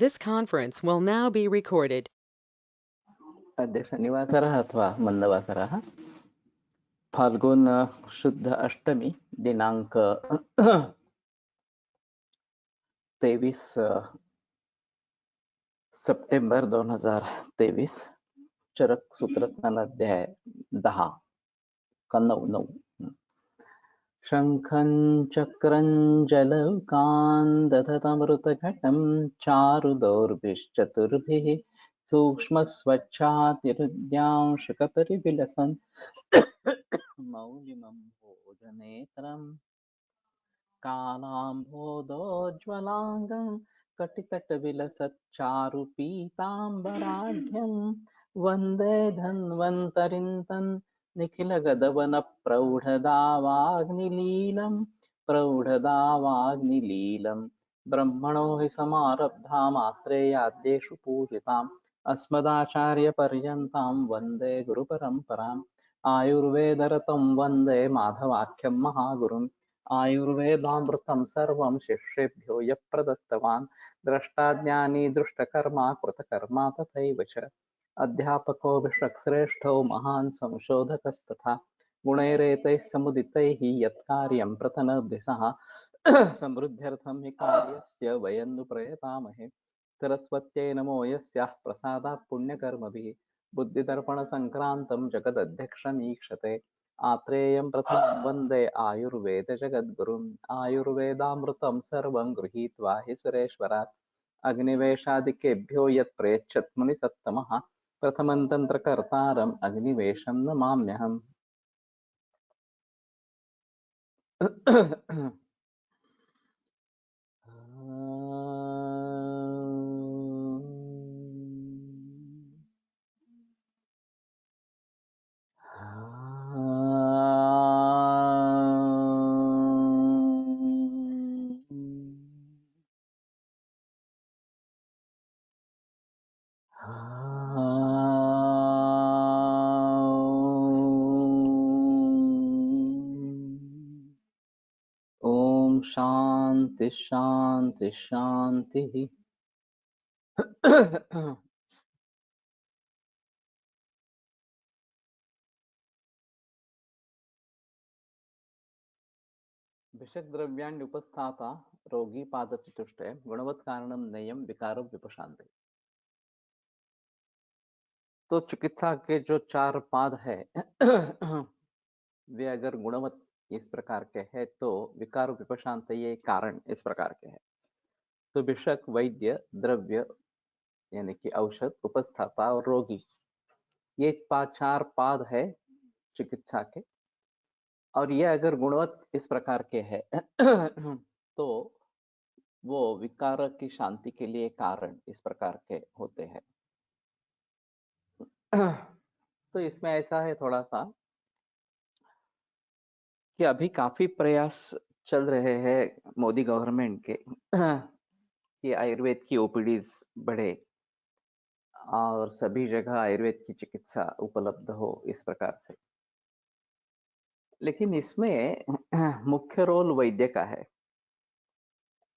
This conference will now be recorded. अद्य शनिवासरः अथवा मन्दवासरः फाल्गुन शुद्ध अष्टमी दिनांक 23 सप्टेंबर 2023 चरक सूत्र अध्याय 10 का 9 शंखं चक्रं जलौकान् दधतमृतघटं चारुदौर्भिश्चतुर्भिः सूक्ष्मस्वच्छातिरुद्यांशकपरिविलसन् मौलिमं भोजनेत्रं कालाम्भोदोज्ज्वलाङ्गं कटितटविलसच्चारुपीताम्बराढ्यं वन्दे धन्वन्तरिं तन् निखिलगदवनप्रौढदावाग्निलीलं ब्रह्मणो हि समारब्धामात्रेयाद्येषु पूजिताम् अस्मदाचार्यपर्यन्तां वन्दे गुरुपरम्पराम् आयुर्वेदरतं वन्दे माधवाख्यं महागुरुम् आयुर्वेदामृतं सर्वं शिष्येभ्यो यः प्रदत्तवान् द्रष्टाज्ञानी दृष्टकर्मा कृतकर्मा तथैव च अध्यापको विश्वश्रेष्ठो महान् संशोधकस्तथा गुणैरेतैः समुदितैः यत्कार्यं प्रतनोद्दिशः समृद्ध्यर्थं हि कार्यस्य वयं नु प्रयतामहे सरस्वत्यै नमो यस्याः प्रसादात् पुण्यकर्मभिः बुद्धिदर्पणसङ्क्रान्तं जगदध्यक्षमीक्षते आत्रेयं प्रथमं वन्दे आयुर्वेदजगद्गुरुम् आयुर्वेदामृतं सर्वं गृहीत्वा हि सुरेश्वरात् अग्निवेशादिकेभ्यो यत् प्रयच्छत् मुनिसत्तमः प्रथमं तन्त्रकर्तारम् अग्निवेशं नमाम्यहम्। ओम शांति शांति शांति। भिषक द्रव्याण्य उपस्थाता रोगी पादचतुष्टय गुणवत् कारणम नयम विकार विपशांति। तो चिकित्सा के जो चार पाद है वे अगर गुणवत् इस प्रकार के है तो विकार विपशांत ये कारण इस प्रकार के है। तो भिषक वैद्य द्रव्य यानी कि औषध उपस्थाता और रोगी ये चार पाद है चिकित्सा के और ये अगर गुणवत् इस प्रकार के है तो वो विकार की शांति के लिए कारण इस प्रकार के होते हैं। तो इसमें ऐसा है थोड़ा सा कि अभी काफी प्रयास चल रहे हैं मोदी गवर्नमेंट के कि आयुर्वेद की ओपीडीज बढ़े और सभी जगह आयुर्वेद की चिकित्सा उपलब्ध हो इस प्रकार से। लेकिन इसमें मुख्य रोल वैद्य का है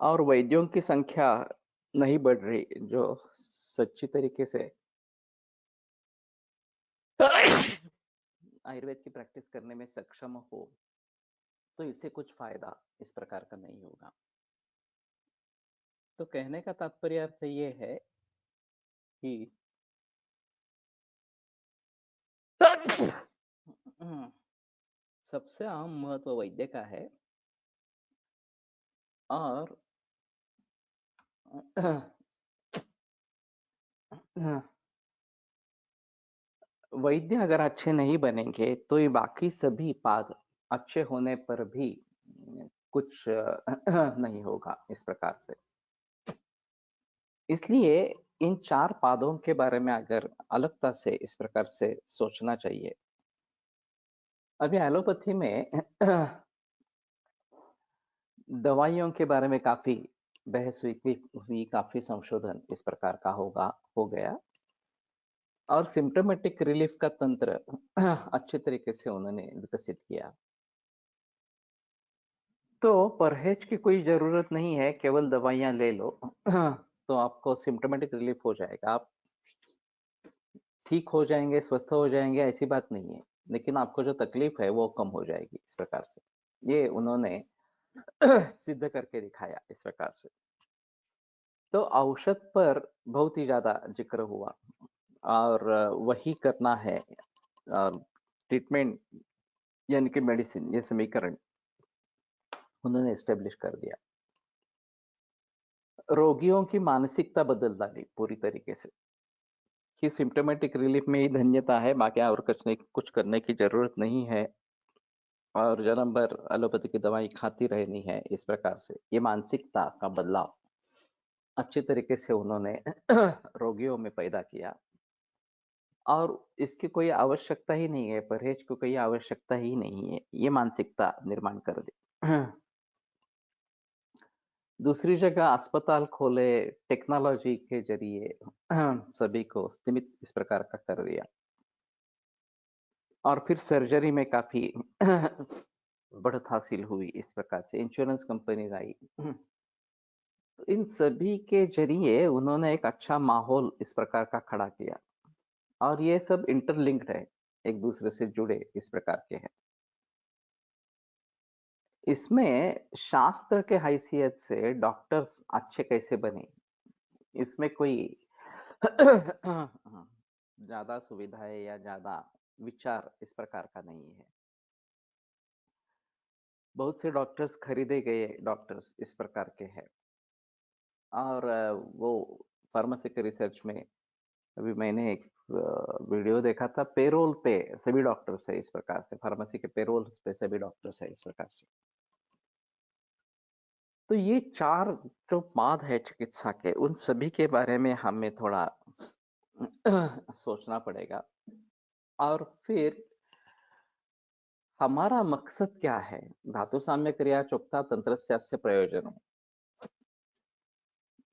और वैद्यों की संख्या नहीं बढ़ रही जो सच्ची तरीके से आयुर्वेद की प्रैक्टिस करने में सक्षम हो तो इससे कुछ फायदा इस प्रकार का नहीं होगा। तो कहने का तात्पर्य अर्थ ये है कि सबसे आम महत्व वैद्य का है और वैद्य अगर अच्छे नहीं बनेंगे तो ये बाकी सभी पाद अच्छे होने पर भी कुछ नहीं होगा इस प्रकार से। इसलिए इन चार पादों के बारे में अगर अलगता से इस प्रकार से सोचना चाहिए। अभी एलोपैथी में दवाइयों के बारे में काफी बहस हुई काफी संशोधन इस प्रकार का हो गया और सिम्टोमेटिक रिलीफ का तंत्र अच्छे तरीके से उन्होंने विकसित किया। तो परहेज की कोई जरूरत नहीं है, केवल दवाइयां ले लो तो आपको सिम्प्टोमेटिक रिलीफ हो जाएगा। आप ठीक हो जाएँगे, स्वस्थ हो जाएँगे ऐसी बात नहीं है, लेकिन आपको जो तकलीफ है वो कम हो जाएगी इस प्रकार से। ये उन्होंने सिद्ध करके दिखाया इस प्रकार से। तो औषध पर बहुत ही ज़्यादा ज़िक्र हुआ और वही करना है और ट्रीटमेंट यानी कि मेडिसिन ये समीकरण उन्होंने एस्टेब्लिश कर दिया। रोगियों की मानसिकता बदल डाली पूरी तरीके से कि सिम्प्टोमेटिक रिलीफ में ही धन्यता है, बाकी और कुछ करने की ज़रूरत नहीं है और जन्म भर एलोपैथी की दवाई खाती रहनी है, इस प्रकार से। ये मानसिकता का बदलाव अच्छे तरीके से उन्होंने रोगियों में पैदा किया और इसकी कोई आवश्यकता ही नहीं है, परहेज की कोई आवश्यकता ही नहीं है, ये मानसिकता निर्माण कर दी। दूसरी जगह अस्पताल खोले, टेक्नोलॉजी के ज़रिए सभी को सीमित इस प्रकार का कर दिया और फिर सर्जरी में काफ़ी बढ़त हासिल हुई इस प्रकार से, इंश्योरेंस कंपनीज़ आई। तो इन सभी के ज़रिए उन्होंने एक अच्छा माहौल इस प्रकार का खड़ा किया और ये सब इंटरलिंक्ड है, एक दूसरे से जुड़े इस प्रकार के हैं। इसमें शास्त्र के हैसियत से डॉक्टर्स अच्छे कैसे बने, इसमें कोई ज़्यादा सुविधाएँ या ज़्यादा विचार इस प्रकार का नहीं है। बहुत से डॉक्टर्स खरीदे गए डॉक्टर्स इस प्रकार के हैं और वो फार्मेसी के रिसर्च में अभी मैंने एक वीडियो देखा था, पेरोल पे सभी डॉक्टर्स है इस प्रकार से, फार्मेसी के पेरोल पे सभी डॉक्टर्स है इस प्रकार से। तो ये 4 जो पाद है चिकित्सा के, उन सभी के बारे में हमें थोड़ा सोचना पड़ेगा और फिर हमारा मकसद क्या है? धातु साम्य क्रिया चोक्ता तंत्रस्यास्य प्रयोजनम्।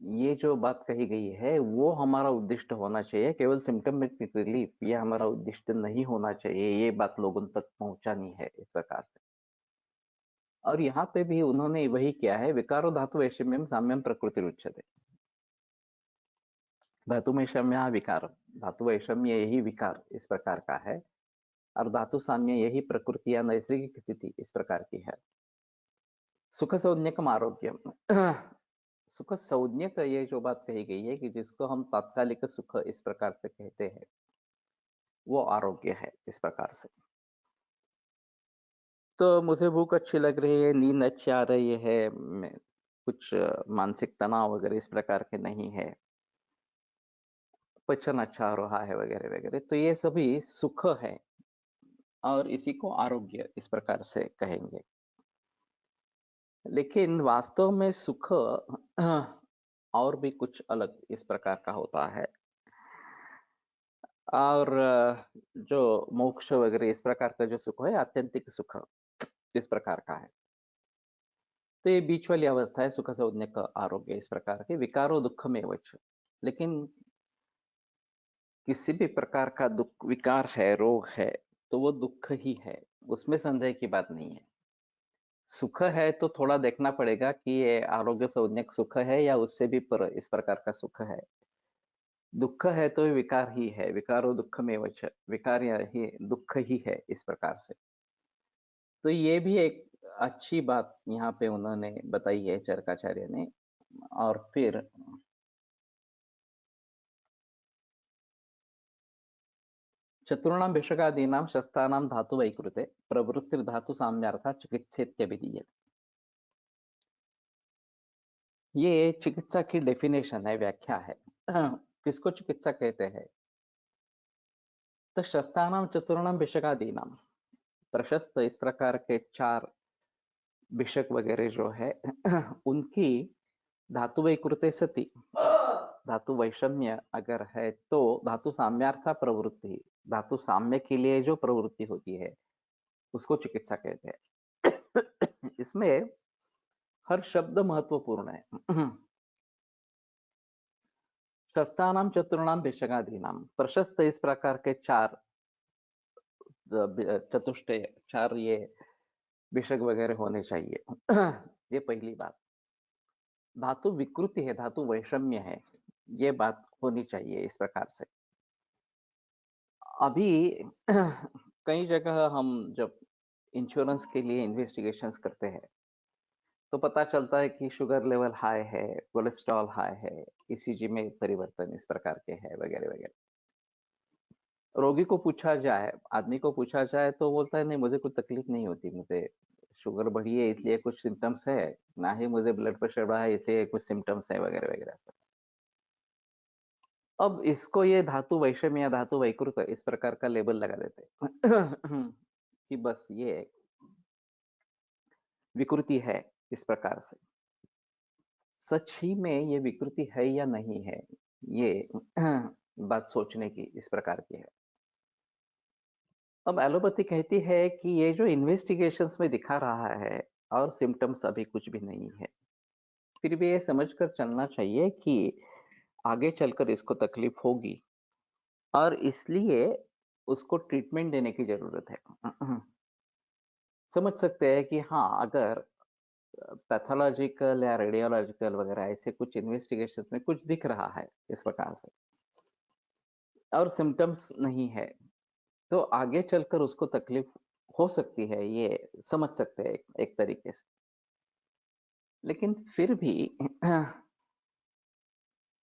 ये जो बात कही गई है, वो हमारा उद्दिष्ट होना चाहिए, केवल सिम्प्टोमेटिक रिलीफ ये हमारा उद्दिष्ट नहीं होना चाहिए, ये बात लोगों तक पहुँचानी है इस प्रकार से। और यहाँ पे भी उन्होंने वही किया है, विकारो धातु वैषम्यम साम्यम प्रकृतिरुच्यते। धातु वैषम्य विकार, धातु वैषम्य यही विकार इस प्रकार का है और धातु साम्य यही प्रकृति या नैसर्गिक स्थिति इस प्रकार की है। सुख संज्ञकम आरोग्यम। सुख संज्ञक ये जो बात कही गई है कि जिसको हम तात्कालिक सुख इस प्रकार से कहते हैं, वो आरोग्य है इस प्रकार से। तो मुझे भूख अच्छी लग रही है, नींद अच्छी आ रही है, कुछ मानसिक तनाव वगैरह इस प्रकार के नहीं है, पचन अच्छा हो रहा है वगैरह वगैरह, तो ये सभी सुख है और इसी को आरोग्य इस प्रकार से कहेंगे। लेकिन वास्तव में सुख और भी कुछ अलग इस प्रकार का होता है और जो मोक्ष वगैरह इस प्रकार का जो सुख है, आत्यंतिक सुख इस प्रकार का है। तो ये बीच वाली अवस्था है सुख संज्ञक आरोग्य इस प्रकार के, विकारो दुःख में वच। लेकिन किसी भी प्रकार का दुःख विकार है, रोग है, तो वो दुःख ही है, उसमें संदेह की बात नहीं है। सुख है तो थोड़ा देखना पड़ेगा कि ये आरोग्य संज्ञक सुख है या उससे भी पर इस प्रकार का सुख है। दुःख है तो ये विकार ही है, विकारो दुःख में वच, विकार ही दुःख ही है इस प्रकार से। तो ये भी एक अच्छी बात यहाँ पे उन्होंने बताई है चरकाचार्य ने। और फिर चतुर्णां भिषकादीनां शस्त्राणां धातु वैकृते प्रवृत्तिर्धातु साम्यार्थात् चिकित्सेत्यभिधीयते। ये चिकित्सा की डेफिनेशन है, व्याख्या है। किसको चिकित्सा कहते हैं? तो शस्त्राणां चतुर्णां भिषकादीनां, प्रशस्त इस प्रकार के 4 भिषक वगैरह जो है उनकी धातु वैकृते सति, धातु वैषम्य अगर है तो धातु साम्यार्था प्रवृत्ति, धातु साम्य के लिए जो प्रवृत्ति होती है उसको चिकित्सा कहते हैं। इसमें हर शब्द महत्वपूर्ण है। शस्त्राणाम चतुर्णाम भिषगादीनां, प्रशस्त इस प्रकार के 4 चतुष्टय, 4 ये भिषक वगैरह होने चाहिए। ये पहली बात। धातु विकृति है, धातु वैषम्य है, ये बात होनी चाहिए इस प्रकार से। अभी कई जगह हम जब इंश्योरेंस के लिए इन्वेस्टिगेशंस करते हैं, तो पता चलता है कि शुगर लेवल हाई है, कोलेस्ट्रॉल हाई है, ईसीजी में परिवर्तन इस प्रकार के हैं वगैरह-वगैरह। रोगी को पूछा जाए, आदमी को पूछा जाए तो बोलता है नहीं मुझे कोई तकलीफ नहीं होती, मुझे शुगर बढ़ी है इसलिए कुछ सिम्पटम्स है, ना ही मुझे ब्लड प्रेशर बढ़ा है इसलिए कुछ सिम्पटम्स है वगैरह-वगैरह। अब इसको ये धातु वैषम्य या धातु वैकृत इस प्रकार का लेबल लगा देते हैं कि बस ये विकृति है इस प्रकार से। सच ही में ये विकृति है या नहीं है, ये बात सोचने की इस प्रकार की है। अब एलोपैथी कहती है कि ये जो इन्वेस्टिगेशंस में दिखा रहा है और सिम्पटम्स अभी कुछ भी नहीं है। फिर भी ये समझकर चलना चाहिए कि आगे चलकर इसको तकलीफ होगी और इसलिए उसको ट्रीटमेंट देने की ज़रूरत है। समझ सकते हैं कि हाँ, अगर पैथोलॉजिकल या रेडियोलॉजिकल वगैरह ऐसे कुछ इन्वेस्टिगेशंस में कुछ दिख रहा है इस प्रकार से और सिम्पटम्स नहीं है, तो आगे चलकर उसको तकलीफ हो सकती है, ये समझ सकते हैं एक तरीके से। लेकिन फिर भी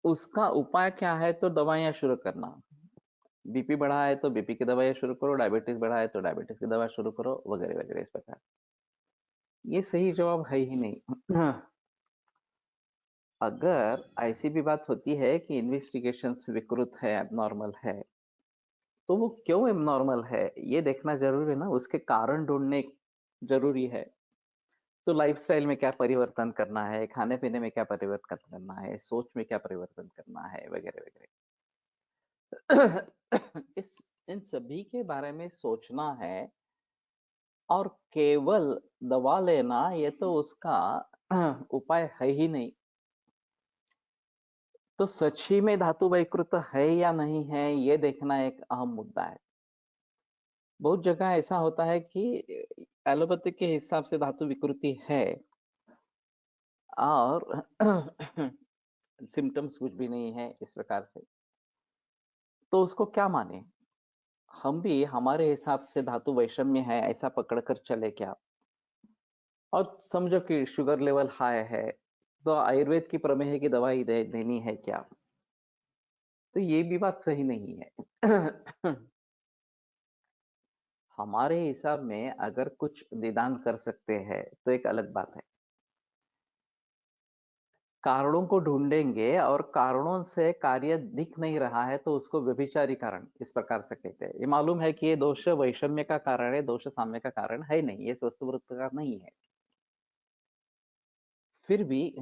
उसका उपाय क्या है तो दवाइयाँ शुरू करना। बीपी बढ़ा है तो बीपी की दवाइयाँ शुरू करो, डायबिटीज़ बढ़ा है तो डायबिटीज़ की दवा शुरू करो वगैरह-वगैरह इस प्रकार। ये सही जवाब है ही नहीं। अगर ऐसी भी बात होती है कि इन्वेस्टिगेशंस विकृत है, एब्नॉर्मल है, तो वो क्यों एब्नॉर्मल है, ये देखना ज़रूरी है ना, उसके कारण ढूँढने ज़रूरी है। तो लाइफ़स्टाइल में क्या परिवर्तन करना है, खाने-पीने में क्या परिवर्तन करना है, सोच में क्या परिवर्तन करना है, वगैरह-वगैरह। इस इन सभी के बारे में सोचना है और केवल दवा लेना ये तो उसका उपाय है ही नहीं। तो सच ही में धातु वैकृत है या नहीं है, ये देखना एक अहम मुद्दा है। बहुत जगह ऐसा होता है कि एलोपैथिक के हिसाब से धातु विकृति है और सिम्पटम्स कुछ भी नहीं है इस प्रकार से। तो उसको क्या माने? हम भी हमारे हिसाब से धातु वैषम्य है ऐसा पकड़ कर चले क्या? और समझो कि शुगर लेवल हाई है, तो आयुर्वेद की प्रमेह की दवाई देनी है क्या? तो ये भी बात सही नहीं है। हमारे हिसाब में अगर कुछ निदान कर सकते हैं, तो एक अलग बात है। कारणों को ढूँढेंगे और कारणों से कार्य दिख नहीं रहा है, तो उसको व्यभिचारी कारण इस प्रकार से कहते हैं। ये मालूम है कि ये दोष वैषम्य का कारण है, दोष साम्य का कारण है नहीं, ये स्वस्थ का नहीं है। फिर भी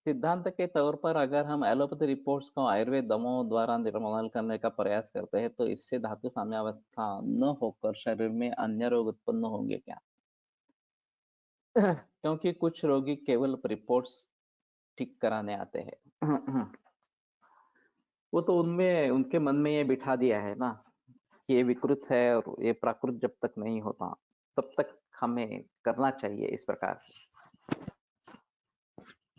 सिद्धांत के तौर पर अगर हम एलोपैथी रिपोर्ट्स को आयुर्वेद दवाओं द्वारा निर्मूलन करने का प्रयास करते हैं, तो इससे धातु साम्यावस्था न होकर शरीर में अन्य रोग उत्पन्न होंगे क्या? क्योंकि कुछ रोगी केवल रिपोर्ट्स ठीक कराने आते हैं। वो तो उनमें उनके मन में ये बिठा दिया है ना, कि ये विकृत है और ये प्राकृत जब तक नहीं होता, तब तक हमें करना चाहिए इस प्रकार से।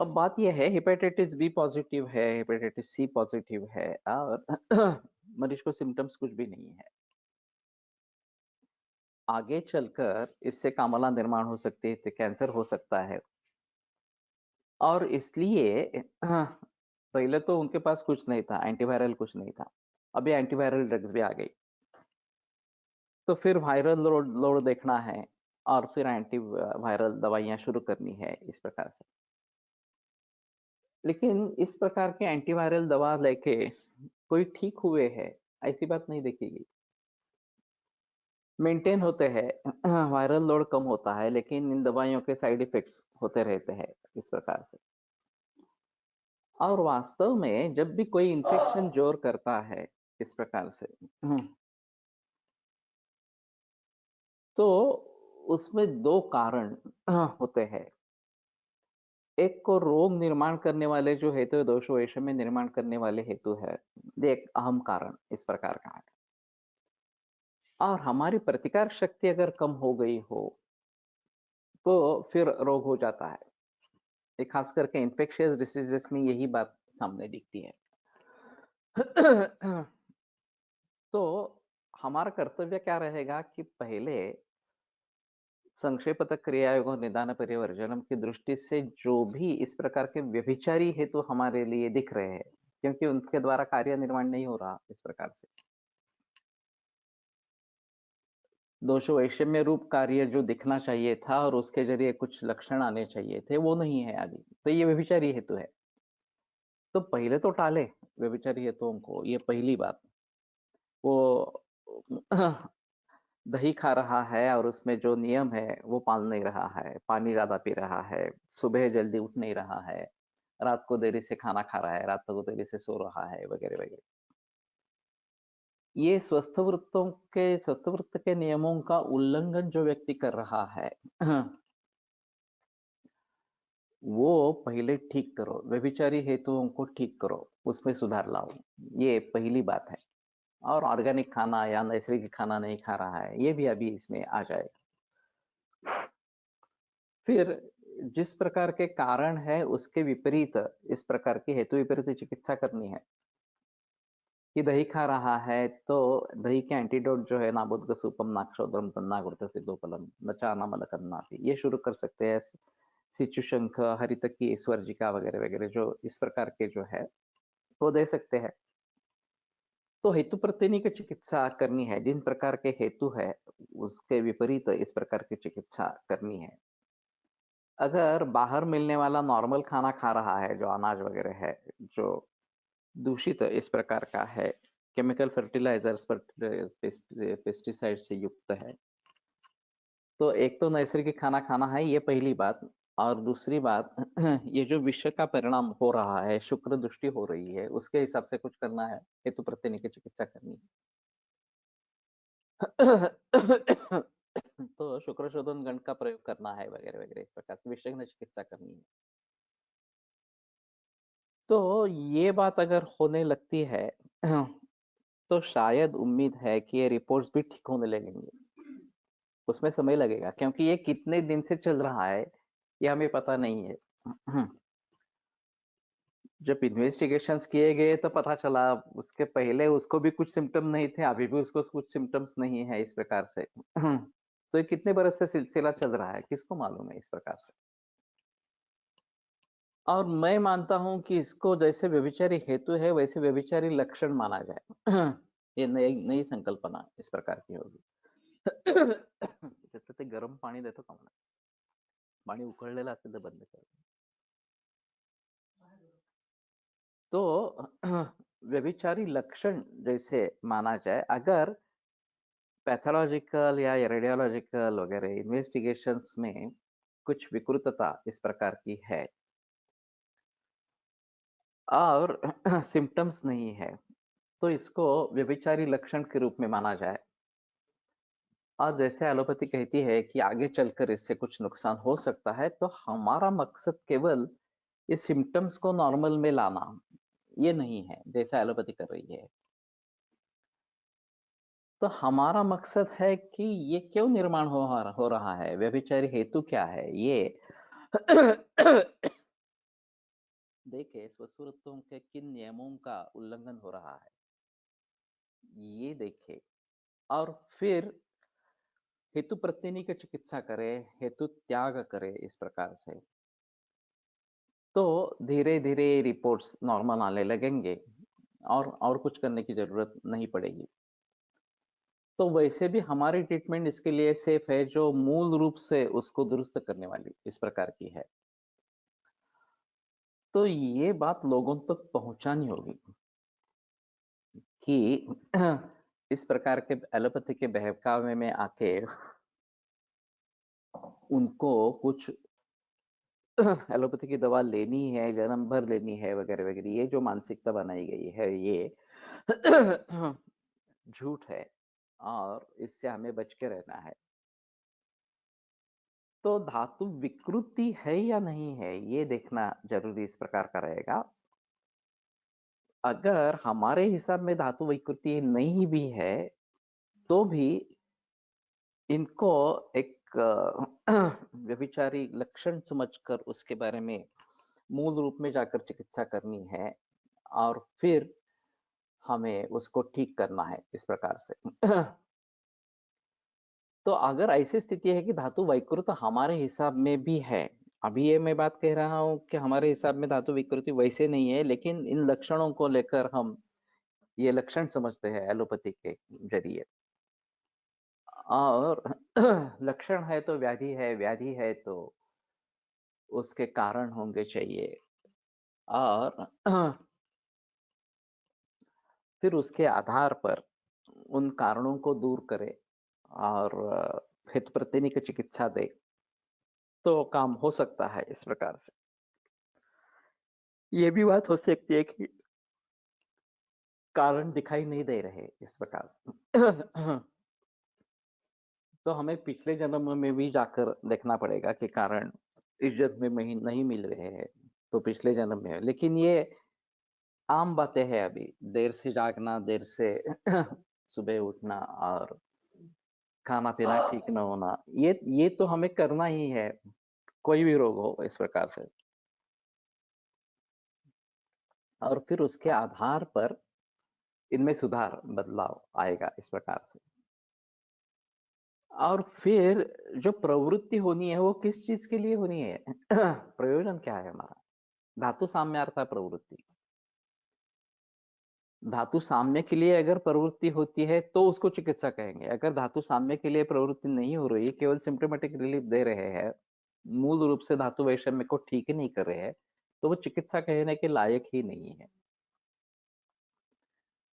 अब बात ये है हेपेटाइटिस बी पॉजिटिव है, हेपेटाइटिस सी पॉजिटिव है और मरीज को सिम्पटम्स कुछ भी नहीं है। आगे चलकर इससे कामला निर्माण हो सकती है, कैंसर हो सकता है और इसलिए पहले तो उनके पास कुछ नहीं था, एंटीवायरल कुछ नहीं था। अभी एंटीवायरल ड्रग्स भी आ गई। तो फिर वायरल लोड लोड देखना है और फिर एंटी वायरल दवाइयाँ शुरू करनी है इस प्रकार से। लेकिन इस प्रकार के एंटीवायरल दवा लेके कोई ठीक हुए हैं, ऐसी बात नहीं देखी गई। मेंटेन होते हैं, वायरल लोड कम होता है, लेकिन इन दवाइयों के साइड इफेक्ट्स होते रहते हैं इस प्रकार से। और वास्तव में जब भी कोई इन्फेक्शन जोर करता है इस प्रकार से, तो उसमें 2 कारण होते हैं। एक को रोग निर्माण करने वाले जो हेतु है, दोष वैषम्य निर्माण करने वाले हेतु है, ये एक अहम कारण इस प्रकार का है। और हमारी प्रतिकार शक्ति अगर कम हो गई हो, तो फिर रोग हो जाता है। ये खास करके इन्फेक्शियस डिसीजेस में यही बात सामने दिखती है। तो हमारा कर्तव्य क्या रहेगा कि पहले संक्षेपतः क्रियायोगो निदान परिवर्जनम की दृष्टि से जो भी इस प्रकार के व्यभिचारी हेतु हमारे लिए दिख रहे हैं, क्योंकि उनके द्वारा कार्य निर्माण नहीं हो रहा इस प्रकार से, दोष वैषम्य रूप कार्य जो दिखना चाहिए था और उसके जरिए कुछ लक्षण आने चाहिए थे, वो नहीं है अभी, तो ये व्यभिचारी हेतु है। तो पहले तो टाले व्यभिचारी हेतुओं को, ये पहली बात। वो दही खा रहा है और उसमें जो नियम है वो पाल नहीं रहा है, पानी ज्यादा पी रहा है, सुबह जल्दी उठ नहीं रहा है, रात को देरी से खाना खा रहा है, रात को देरी से सो रहा है, वगैरह वगैरह। ये स्वस्थ वृत्त के नियमों का उल्लंघन जो व्यक्ति कर रहा है, वो पहले ठीक करो, व्यभिचारी हेतुओं को ठीक करो, उसमें सुधार लाओ, ये पहली बात है। और ऑर्गेनिक खाना या नैसर्गिक खाना नहीं खा रहा है, ये भी अभी इसमें आ जाए। फिर जिस प्रकार के कारण है उसके विपरीत इस प्रकार की हेतु विपरीत चिकित्सा करनी है। कि दही खा रहा है तो दही के एंटीडोट जो है नाबुद्ग सूपम नाक्षोद्रम तन्नागुर्त सिद्धोपलम नचा नमलकन्नापि, ये शुरू कर सकते हैं। सिचुशंख हरितकी स्वर्जिका वगैरह वगैरह जो इस प्रकार के जो है वो दे सकते हैं। तो हेतु प्रत्यनी की चिकित्सा करनी है, जिन प्रकार के हेतु है उसके विपरीत इस प्रकार की चिकित्सा करनी है। अगर बाहर मिलने वाला नॉर्मल खाना खा रहा है, जो अनाज वगैरह है, जो दूषित इस प्रकार का है, केमिकल फर्टिलाइजर्स पर पेस्टिसाइड से युक्त है, तो एक तो नैसर्गिक खाना खाना है, ये पहली बात। और दूसरी बात, ये जो विषय का परिणाम हो रहा है, शुक्र दृष्टि हो रही है, उसके हिसाब से कुछ करना है, हेतु प्रत्यय की चिकित्सा करनी है। तो शुक्र शोधन गण का प्रयोग करना है, वगैरह वगैरह इस प्रकार की विषय में चिकित्सा करनी है। तो ये बात अगर होने लगती है, तो शायद उम्मीद है कि ये रिपोर्ट्स भी ठीक होने लगेंगे। उसमें समय लगेगा, क्योंकि ये कितने दिन से चल रहा है ये हमें पता नहीं है। जब इन्वेस्टिगेशंस किए गए तो पता चला, उसके पहले उसको भी कुछ सिम्टम नहीं थे, अभी भी उसको कुछ सिम्टम्स नहीं है इस प्रकार से। तो ये कितने बरस से सिलसिला चल रहा है, किसको मालूम है इस प्रकार से। और मैं मानता हूं कि इसको जैसे व्यभिचारी हेतु है वैसे व्यभिचारी लक्षण माना जाए। ये नई नई संकल्पना इस प्रकार की होगी। त्याचं ते गरम पाणी देतो का मला? पाणी उकळलेलं असेल तर बंद कर. तो व्यभिचारी लक्षण जैसे माना जाए, अगर पैथोलॉजिकल या रेडियोलॉजिकल वगैरह इन्वेस्टिगेशंस में कुछ विकृतता इस प्रकार की है और सिम्टम्स नहीं है, तो इसको व्यभिचारी लक्षण के रूप में माना जाए। और जैसे एलोपैथी कहती है कि आगे चलकर इससे कुछ नुकसान हो सकता है, तो हमारा मकसद केवल ये सिम्टम्स को नॉर्मल में लाना, ये नहीं है जैसा एलोपैथी कर रही है। तो हमारा मकसद है कि ये क्यों निर्माण हो रहा है, व्यभिचारी हेतु क्या है ये। देखे स्वस्वरूपों के किन नियमों का उल्लंघन हो रहा है, ये देखे। और फिर हेतु प्रत्यय की चिकित्सा करे, हेतु त्याग करे इस प्रकार से, तो धीरे धीरे रिपोर्ट्स नॉर्मल आने लगेंगे और कुछ करने की जरूरत नहीं पड़ेगी। तो वैसे भी हमारी ट्रीटमेंट इसके लिए सेफ है, जो मूल रूप से उसको दुरुस्त करने वाली इस प्रकार की है। तो ये बात लोगों तक पहुंचानी होगी कि इस प्रकार के एलोपैथी के बहकावे में आके उनको कुछ एलोपैथी की दवा लेनी है, जन्म भर लेनी है, वगैरह वगैरह, ये जो मानसिकता बनाई गई है ये झूठ है और इससे हमें बच के रहना है। तो धातु विकृति है या नहीं है ये देखना जरूरी इस प्रकार का रहेगा। अगर हमारे हिसाब में धातु विकृति नहीं भी है, तो भी इनको एक व्यभिचारी लक्षण समझकर उसके बारे में मूल रूप में जाकर चिकित्सा करनी है। और फिर हमें उसको ठीक करना है इस प्रकार से। तो अगर ऐसी स्थिति है कि धातु वैकृत हमारे हिसाब में भी है, अभी ये मैं बात कह रहा हूँ कि हमारे हिसाब में धातु विकृति वैसे नहीं है, लेकिन इन लक्षणों को लेकर हम ये लक्षण समझते हैं एलोपैथी के जरिए। और लक्षण है तो व्याधि है तो उसके कारण होंगे चाहिए, और फिर उसके आधार पर उन कारणों को दूर करे और हित प्रतिनिक चिकित्सा दे तो काम हो सकता है इस प्रकार से। ये भी बात हो सकती है कि कारण दिखाई नहीं दे रहे इस प्रकार से। तो हमें पिछले जन्म में भी जाकर देखना पड़ेगा कि कारण इस जन्म में ही नहीं मिल रहे हैं, तो पिछले जन्म में। लेकिन ये आम बातें हैं अभी, देर से जागना, देर से सुबह उठना और खाना पीना ठीक न होना, ये तो हमें करना ही है, कोई भी रोग हो इस प्रकार से। और फिर उसके आधार पर इनमें सुधार, बदलाव आएगा इस प्रकार से। और फिर जो प्रवृत्ति होनी है वो किस चीज के लिए होनी है? प्रयोजन क्या है हमारा? धातु साम्यार्था प्रवृत्ति। धातु साम्य के लिए अगर प्रवृत्ति होती है तो उसको चिकित्सा कहेंगे। अगर धातु साम्य के लिए प्रवृत्ति नहीं हो रही, केवल सिम्टोमेटिक रिलीफ दे रहे हैं, मूल रूप से धातु वैषम्य को ठीक ही नहीं कर रहे हैं, तो वो चिकित्सा कहने के लायक ही नहीं है।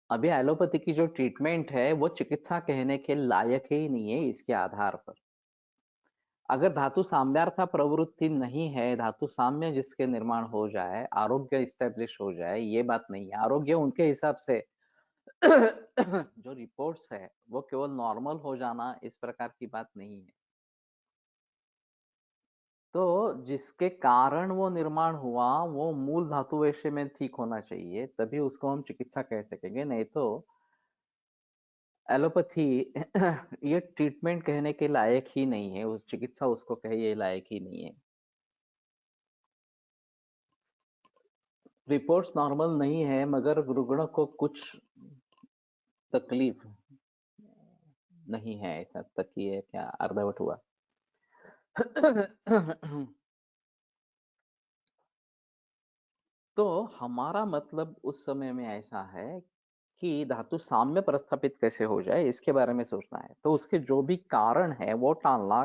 अभी एलोपैथी की जो ट्रीटमेंट है वो चिकित्सा कहने के लायक ही नहीं है इसके आधार पर। अगर धातु साम्यार्था प्रवृत्ति नहीं है, धातु साम्य जिसके निर्माण हो जाए, आरोग्य इस्टेब्लिश हो जाए, ये बात नहीं है। आरोग्य उनके हिसाब से जो रिपोर्ट्स है वो केवल नॉर्मल हो जाना, इस प्रकार की बात नहीं है। तो जिसके कारण वो निर्माण हुआ वो मूल धातु वैश्य में ठीक होना चाहिए, तभी उसको हम चिकित्सा कह सकेंगे। नहीं तो एलोपैथी ये ट्रीटमेंट कहने के लायक ही नहीं है, उस चिकित्सा उसको कहे ये लायक ही नहीं है। रिपोर्ट्स नॉर्मल नहीं है, मगर रुग्ण को कुछ तकलीफ नहीं है, ऐसा तक ये क्या अर्धवट हुआ। तो हमारा मतलब उस समय में ऐसा है कि धातु साम्य प्रस्थापित कैसे हो जाए इसके बारे में सोचना है। तो उसके जो भी कारण है वो टालना,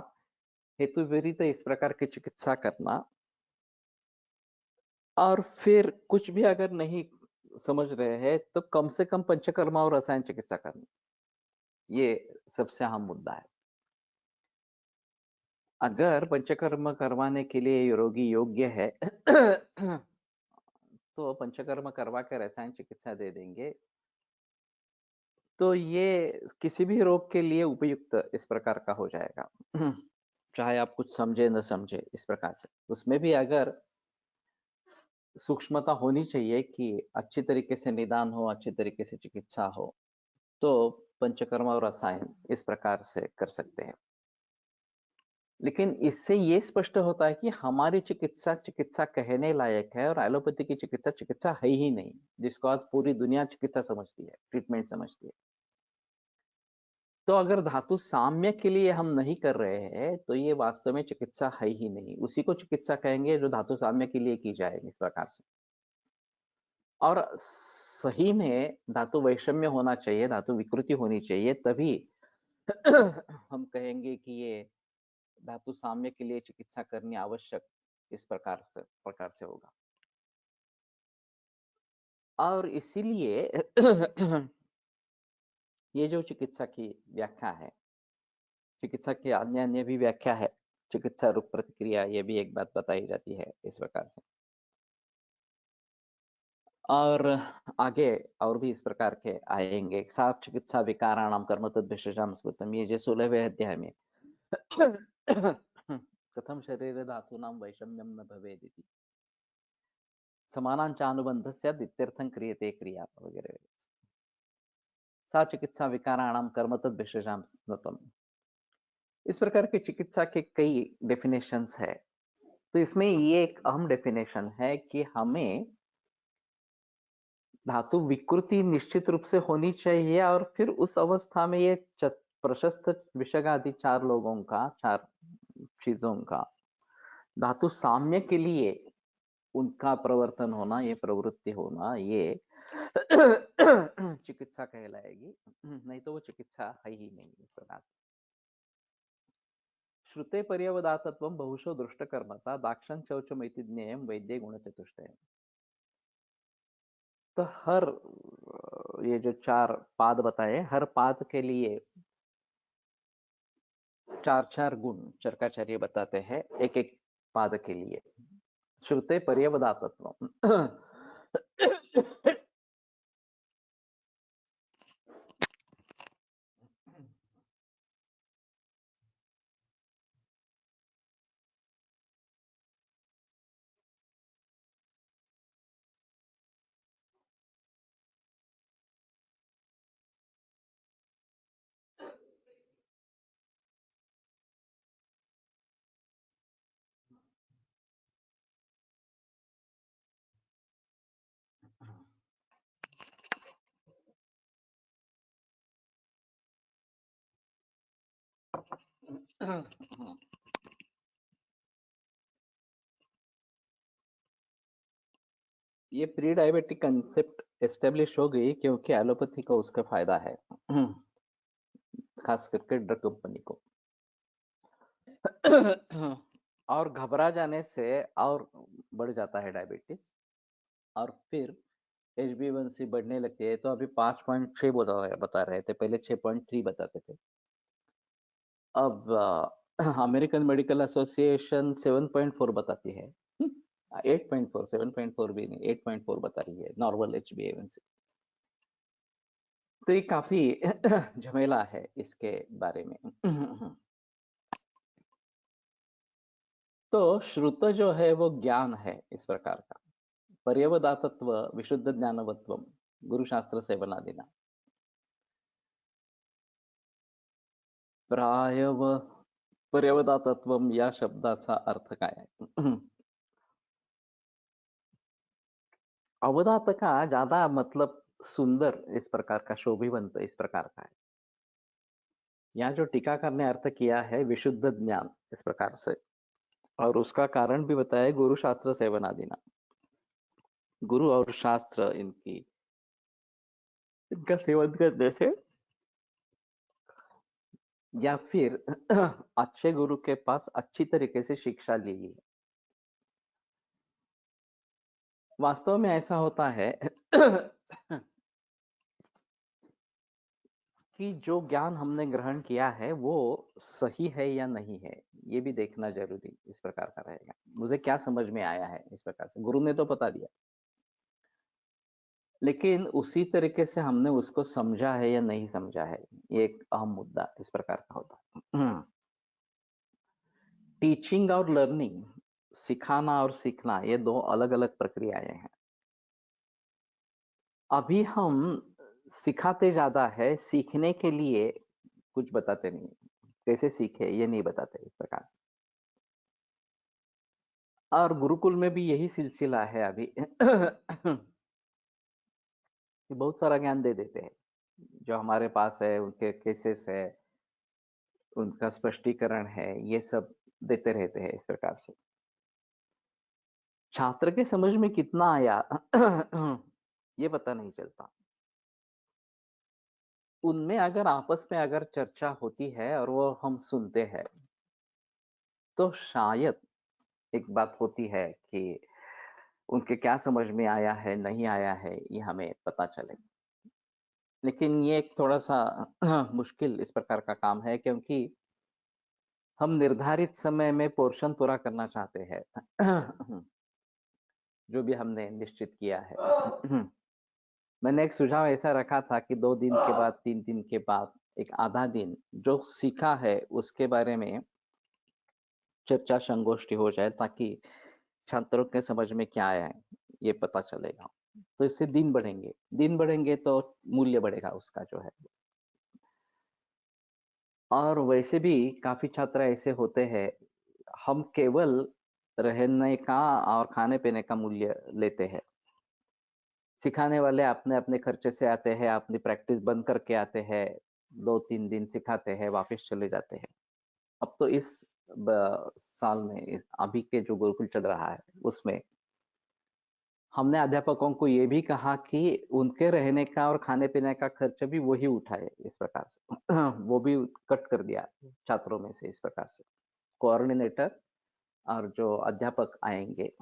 हेतु विपरीत इस प्रकार की चिकित्सा करना, और फिर कुछ भी अगर नहीं समझ रहे हैं तो कम से कम पंचकर्मा और रसायन चिकित्सा करनी, ये सबसे अहम मुद्दा है। अगर पंचकर्म करवाने के लिए रोगी योग्य है तो पंचकर्म करवा के रसायन चिकित्सा दे देंगे, तो ये किसी भी रोग के लिए उपयुक्त इस प्रकार का हो जाएगा। चाहे आप कुछ समझे न समझे इस प्रकार से। उसमें भी अगर सूक्ष्मता होनी चाहिए कि अच्छी तरीके से निदान हो, अच्छी तरीके से चिकित्सा हो, तो पंचकर्म और रसायन इस प्रकार से कर सकते हैं। लेकिन इससे ये स्पष्ट होता है कि हमारी चिकित्सा चिकित्सा कहने लायक है और एलोपैथी की चिकित्सा चिकित्सा है ही नहीं, जिसको आज पूरी दुनिया चिकित्सा समझती है, ट्रीटमेंट समझती है। तो अगर धातु साम्य के लिए हम नहीं कर रहे हैं तो ये वास्तव में चिकित्सा है ही नहीं। उसी को चिकित्सा कहेंगे जो धातु साम्य के लिए की जाए इस प्रकार से। और सही में धातु वैषम्य होना चाहिए, धातु विकृति होनी चाहिए, तभी हम कहेंगे कि ये धातु साम्य के लिए चिकित्सा करनी आवश्यक इस प्रकार से होगा। और इसीलिए ये जो चिकित्सा की व्याख्या है, चिकित्सा की अन्य अन्य भी व्याख्या है, चिकित्सा रूप प्रतिक्रिया, ये भी एक बात बताई जाती है इस प्रकार से। और आगे और भी इस प्रकार के आएंगे। सात चिकित्सा विकाराणाम कर्म तद विशेषाम स्मृतम, ये जो 16वें अध्याय में कथम शरीर धातूनां वैषम्यम न भवेदिति समानांचानुबंधस्य इत्यर्थं क्रियते क्रिया वगैरह। सा चिकित्सा विकाराणाम कर्म तद विशेषाम स्मृतम, इस प्रकार की चिकित्सा के कई डेफिनेशंस है। तो इसमें ये एक अहम डेफिनेशन है कि हमें धातु विकृति निश्चित रूप से होनी चाहिए और फिर उस अवस्था में ये प्रशस्त विषगादि चार लोगों का, चार चीजों का धातु साम्य के लिए उनका प्रवर्तन होना, ये प्रवृत्ति होना, ये चिकित्सा कहलाएगी। नहीं तो वो चिकित्सा है ही नहीं इस प्रकार। श्रुते पर्यवदातत्वं बहुशो दृष्टकर्मता दाक्षं चौचमैति ज्ञेयं वैद्ये गुणचतुष्टयम्। तो हर ये जो चार पाद बताए, हर पाद के लिए चार चार गुण चरकाचार्य बताते हैं एक एक पाद के लिए। श्रुते पर्यवदातत्वम ये प्री डायबिटिक कंसेप्ट एस्टेब्लिश हो गई क्योंकि एलोपैथी को उसका फायदा है, खास करके ड्रग कंपनी को। और घबरा जाने से और बढ़ जाता है डायबिटीज, और फिर HbA1c बढ़ने लगती है। तो अभी 5.6 बता रहे थे, पहले 6.3 बताते थे। अब अमेरिकन मेडिकल एसोसिएशन 7.4 बताती है। 8.4, 7.4 भी नहीं, 8.4 बता रही है नॉर्मल HbA1c। तो ये काफी झमेला है इसके बारे में। तो श्रुत जो है वो ज्ञान है इस प्रकार का, पर्यवदातत्व विशुद्ध ज्ञानवत्वम गुरुशास्त्र सेवनादिना। प्रायव पर्यवदातत्वम या शब्दाचा अर्थ काय आहे? अवदात का ज्यादा मतलब सुंदर इस प्रकार का, शोभिवंत इस प्रकार का है। यहाँ जो टीकाकार ने अर्थ किया है विशुद्ध ज्ञान इस प्रकार से, और उसका कारण भी बताया गुरु शास्त्र सेवनादिना। गुरु और शास्त्र इनका सेवन करने से, या फिर अच्छे गुरु के पास अच्छी तरीके से शिक्षा ली। वास्तव में ऐसा होता है कि जो ज्ञान हमने ग्रहण किया है वो सही है या नहीं है, ये भी देखना जरूरी इस प्रकार का रहेगा। मुझे क्या समझ में आया है इस प्रकार से, गुरु ने तो बता दिया, लेकिन उसी तरीके से हमने उसको समझा है या नहीं समझा है, ये एक अहम मुद्दा इस प्रकार का होता है। टीचिंग और लर्निंग, सिखाना और सीखना, ये दो अलग अलग प्रक्रियाएं हैं। अभी हम सिखाते ज्यादा है, सीखने के लिए कुछ बताते नहीं, कैसे सीखे ये नहीं बताते इस प्रकार। और गुरुकुल में भी यही सिलसिला है अभी कि बहुत सारा ज्ञान दे देते हैं, जो हमारे पास है उनके केसेस है, उनका स्पष्टीकरण है, ये सब देते रहते हैं इस प्रकार से। छात्र के समझ में कितना आया ये पता नहीं चलता। उनमें अगर आपस में अगर चर्चा होती है और वो हम सुनते हैं, तो शायद एक बात होती है कि उनके क्या समझ में आया है, नहीं आया है, ये हमें पता चले। लेकिन ये एक थोड़ा सा मुश्किल इस प्रकार का काम है, क्योंकि हम निर्धारित समय में पोर्शन पूरा करना चाहते हैं जो भी हमने निश्चित किया है। मैंने एक सुझाव ऐसा रखा था कि 2 दिन के बाद, 3 दिन के बाद, एक आधा दिन जो सीखा है उसके बारे में चर्चा संगोष्ठी हो जाए, ताकि छात्रों के समझ में क्या आया है ये पता चलेगा। तो इससे दिन बढ़ेंगे तो मूल्य बढ़ेगा उसका जो है। और वैसे भी काफी छात्र ऐसे होते हैं, हम केवल रहने का और खाने पीने का मूल्य लेते हैं, सिखाने वाले अपने अपने खर्चे से आते हैं, अपनी प्रैक्टिस बंद करके आते हैं, 2-3 दिन सिखाते हैं, वापस चले जाते हैं। अब तो इस साल में अभी के जो गुरुकुल चल रहा है उसमें हमने अध्यापकों को ये भी कहा कि उनके रहने का और खाने पीने का खर्च भी वही उठाए, इस प्रकार से वो भी कट कर दिया छात्रों में से, इस प्रकार से कोऑर्डिनेटर और जो अध्यापक आएंगे।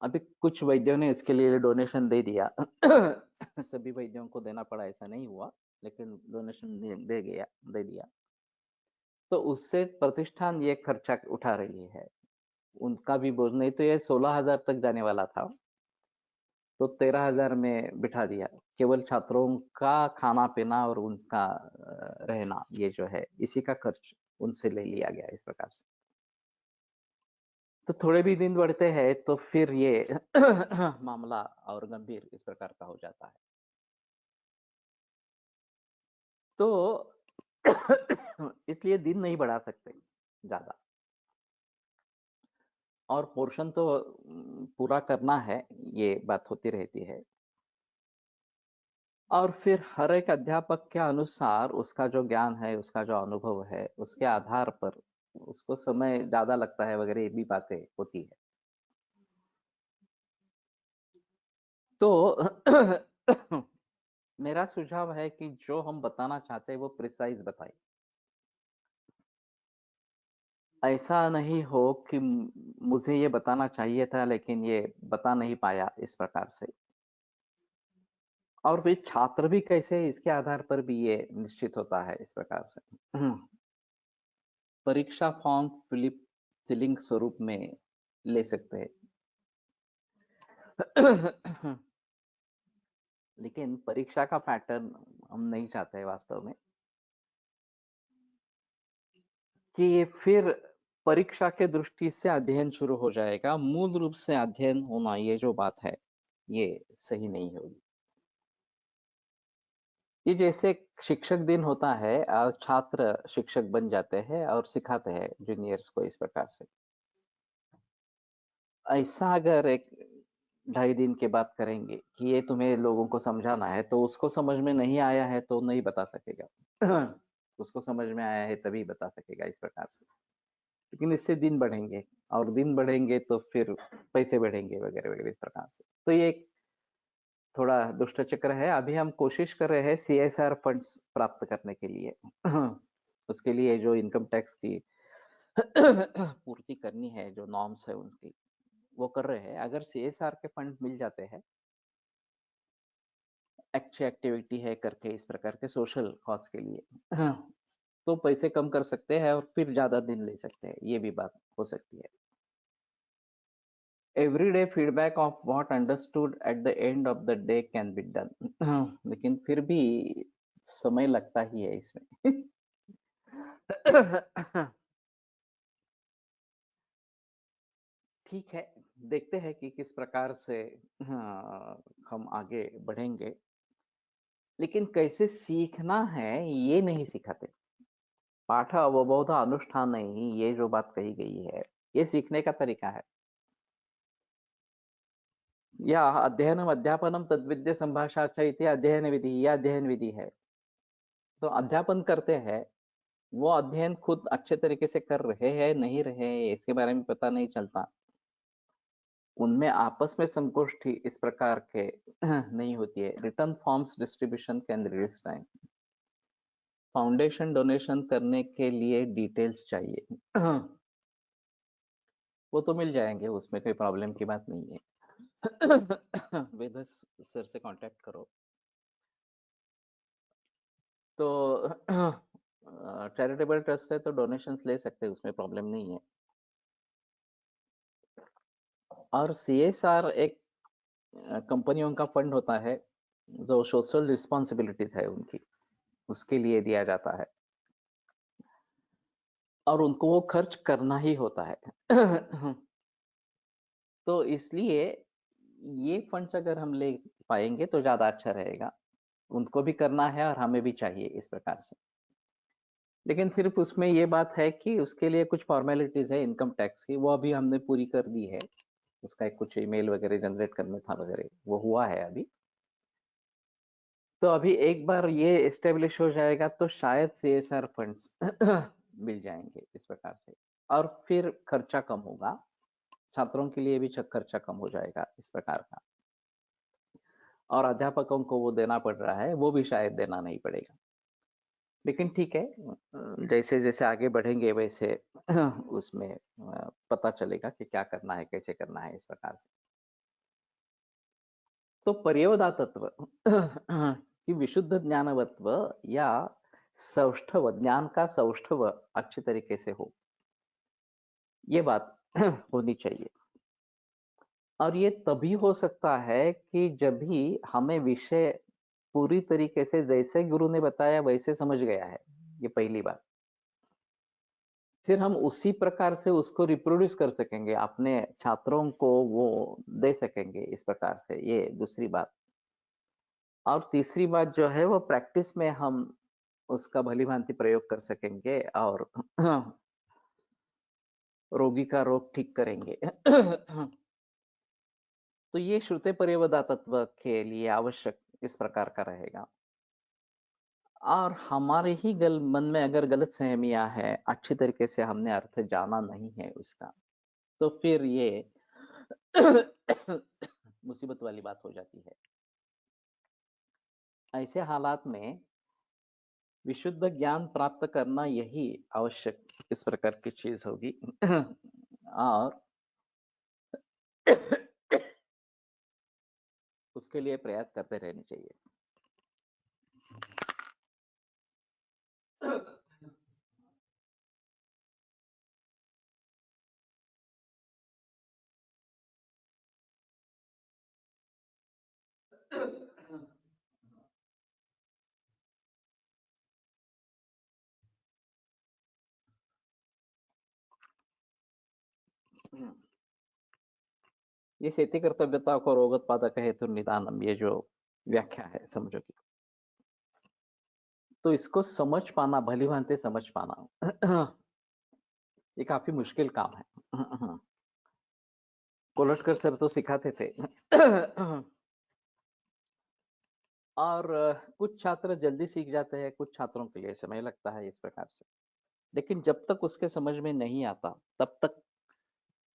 अभी कुछ वैद्यों ने इसके लिए डोनेशन दे दिया। सभी वैद्यों को देना पड़ा ऐसा नहीं हुआ, लेकिन डोनेशन दे दिया। तो उससे प्रतिष्ठान ये खर्चा उठा रही है। उनका भी बोझ नहीं तो ये 16,000 तक जाने वाला था, तो 13,000 में बिठा दिया। केवल छात्रों का खाना पीना और उनका रहना, ये जो है इसी का खर्च उनसे ले लिया गया इस प्रकार से। तो थोड़े भी दिन बढ़ते हैं तो फिर ये मामला और गंभीर इस प्रकार का हो जाता है। तो इसलिए दिन नहीं बढ़ा सकते ज्यादा, और पोर्शन तो पूरा करना है, ये बात होती रहती है। और फिर हर एक अध्यापक के अनुसार उसका जो ज्ञान है, उसका जो अनुभव है, उसके आधार पर उसको समय ज्यादा लगता है वगैरह, ये भी बातें होती है। तो मेरा सुझाव है कि जो हम बताना चाहते हैं वो प्रिसाइज बताएं। ऐसा नहीं हो कि मुझे ये बताना चाहिए था लेकिन ये बता नहीं पाया, इस प्रकार से। और वे छात्र भी कैसे, इसके आधार पर भी ये निश्चित होता है इस प्रकार से। परीक्षा फॉर्म फिलिंग स्वरूप में ले सकते हैं। लेकिन परीक्षा का पैटर्न हम नहीं चाहते हैं वास्तव में, कि ये फिर परीक्षा के दृष्टि से अध्ययन शुरू हो जाएगा। मूल रूप से अध्ययन होना, ये जो बात है, ये सही नहीं होगी। ये जैसे शिक्षक दिन होता है और छात्र शिक्षक बन जाते हैं और सिखाते हैं जूनियर्स को, इस प्रकार से। ऐसा अगर एक 2.5 दिन के बाद करेंगे कि ये तुम्हें लोगों को समझाना है, तो उसको समझ में नहीं आया है तो नहीं बता सकेगा। उसको समझ में आया है तभी बता सकेगा, इस प्रकार से। लेकिन इससे दिन बढ़ेंगे, और दिन बढ़ेंगे तो फिर पैसे बढ़ेंगे वगैरह वगैरह, इस प्रकार से। तो ये एक थोड़ा दुष्ट चक्र है। अभी हम कोशिश कर रहे हैं CSR फंड्स प्राप्त करने के लिए। उसके लिए जो इनकम टैक्स की पूर्ति करनी है, जो नॉर्म्स है उनकी, वो कर रहे हैं। अगर CSR के फंड मिल जाते हैं, अच्छी एक्टिविटी है करके, इस प्रकार के सोशल कॉज के लिए, तो पैसे कम कर सकते हैं और फिर ज्यादा दिन ले सकते हैं, ये भी बात हो सकती है। Everyday feedback of what understood at the end of the day can be done। लेकिन फिर भी समय लगता ही है इसमें। ठीक है, देखते हैं कि किस प्रकार से हम आगे बढ़ेंगे। लेकिन कैसे सीखना है ये नहीं सिखाते। पाठ अवबोध अनुष्ठान नहीं, ये जो बात कही गई है, ये सीखने का तरीका है। या अध्ययनम अध्यापनम तद्विद्य संभाषा च इति अध्ययन विधि, यह अध्ययन विधि है। तो अध्यापन करते हैं, वो अध्ययन खुद अच्छे तरीके से कर रहे हैं नहीं रहे हैं इसके बारे में पता नहीं चलता। उनमें आपस में संगोष्ठी इस प्रकार के नहीं होती है। Return forms distribution can reduce time. Foundation donation करने के लिए डिटेल्स चाहिए। वो तो मिल जाएंगे, उसमें कोई प्रॉब्लम की बात नहीं है। वेद सर से कांटेक्ट करो। तो चैरिटेबल ट्रस्ट है तो डोनेशंस ले सकते हैं, उसमें प्रॉब्लम नहीं है। और CSR एक कंपनियों का फंड होता है, जो सोशल रिस्पॉन्सिबिलिटीज है उनकी, उसके लिए दिया जाता है, और उनको वो खर्च करना ही होता है। तो इसलिए ये फंड्स अगर हम ले पाएंगे तो ज्यादा अच्छा रहेगा। उनको भी करना है और हमें भी चाहिए, इस प्रकार से। लेकिन सिर्फ उसमें ये बात है कि उसके लिए कुछ फॉर्मेलिटीज है इनकम टैक्स की, वो अभी हमने पूरी कर दी है। उसका एक कुछ ईमेल वगैरह जनरेट करना था वगैरह, वो हुआ है अभी। तो अभी एक बार ये एस्टेब्लिश हो जाएगा तो शायद सीएसआर फंड्स मिल जाएंगे इस प्रकार से, और फिर खर्चा कम होगा, छात्रों के लिए भी खर्चा कम हो जाएगा इस प्रकार का, और अध्यापकों को वो देना पड़ रहा है वो भी शायद देना नहीं पड़ेगा। लेकिन ठीक है, जैसे जैसे आगे बढ़ेंगे वैसे उसमें पता चलेगा कि क्या करना है, कैसे करना है इस प्रकार से। तो पर्यवदातत्व कि विशुद्ध ज्ञानवत्व या सौष्ठव, ज्ञान का सौष्ठव अच्छी तरीके से हो, ये बात होनी चाहिए। और ये तभी हो सकता है कि जब भी हमें विषय पूरी तरीके से जैसे गुरु ने बताया वैसे समझ गया है, ये पहली बात। फिर हम उसी प्रकार से उसको रिप्रोड्यूस कर सकेंगे, अपने छात्रों को वो दे सकेंगे इस प्रकार से, ये दूसरी बात। और तीसरी बात जो है वो प्रैक्टिस में हम उसका भली-भांति प्रयोग कर सकेंगे और रोगी का रोग ठीक करेंगे। तो ये श्रुते पर्यवदातत्व के लिए आवश्यक इस प्रकार का रहेगा। और हमारे ही मन में अगर गलत सहमियां है, अच्छी तरीके से हमने अर्थ जाना नहीं है उसका, तो फिर ये मुसीबत वाली बात हो जाती है। ऐसे हालात में विशुद्ध ज्ञान प्राप्त करना यही आवश्यक इस प्रकार की चीज होगी। और उसके लिए प्रयास करते रहने चाहिए। ये सेति कर्तव्यता को रोगोत्पादक हेतु निदानम, ये जो व्याख्या है समझो की, तो इसको समझ पाना, भली भांति समझ पाना ये काफी मुश्किल काम है। कोलटकर सर तो सिखाते थे। और कुछ छात्र जल्दी सीख जाते हैं, कुछ छात्रों के लिए समय लगता है इस प्रकार से। लेकिन जब तक उसके समझ में नहीं आता तब तक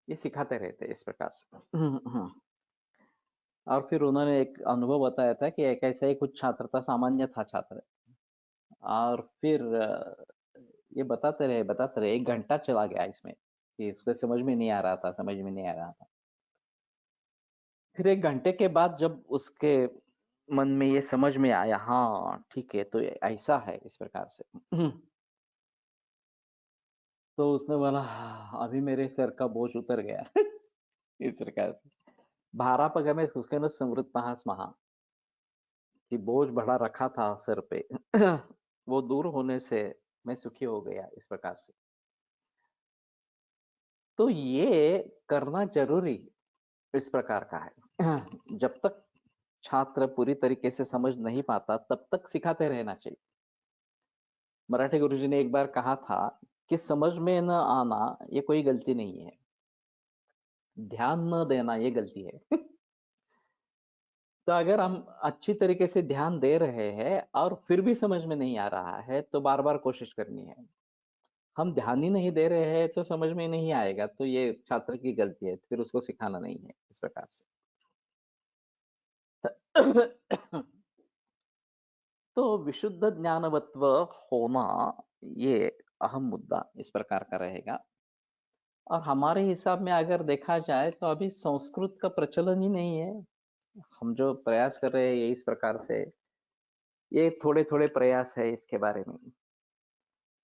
ये सिखाते रहते इस प्रकार से। और फिर उन्होंने एक अनुभव बताया था कि एक ऐसा ही कुछ छात्र था, सामान्य था छात्र, और फिर ये बताते रहे 1 घंटा चला गया इसमें कि उसको समझ में नहीं आ रहा था, समझ में नहीं आ रहा था। फिर 1 घंटे के बाद जब उसके मन में ये समझ में आया, हाँ ठीक है तो ऐसा है इस प्रकार से, तो उसने बोला "हाँ, अभी मेरे सर का बोझ उतर गया।" इस प्रकार से भारापगमे सुखेन समृद्धः स्मः, कि बोझ बड़ा रखा था सर पे, वो दूर होने से मैं सुखी हो गया इस प्रकार से। तो ये करना जरूरी इस प्रकार का है। जब तक छात्र पूरी तरीके से समझ नहीं पाता तब तक सिखाते रहना चाहिए। मराठी गुरुजी ने एक बार कहा था कि समझ में न आना ये कोई गलती नहीं है, ध्यान न देना ये गलती है। तो अगर हम अच्छी तरीके से ध्यान दे रहे हैं और फिर भी समझ में नहीं आ रहा है तो बार बार कोशिश करनी है। हम ध्यान ही नहीं दे रहे हैं तो समझ में नहीं आएगा, तो ये छात्र की गलती है, फिर उसको सिखाना नहीं है इस प्रकार से। तो विशुद्ध ज्ञानवत्व होना ये अहम मुद्दा इस प्रकार का रहेगा। और हमारे हिसाब में अगर देखा जाए तो अभी संस्कृत का प्रचलन ही नहीं है। हम जो प्रयास कर रहे हैं ये इस प्रकार से, ये थोड़े थोड़े प्रयास है इसके बारे में,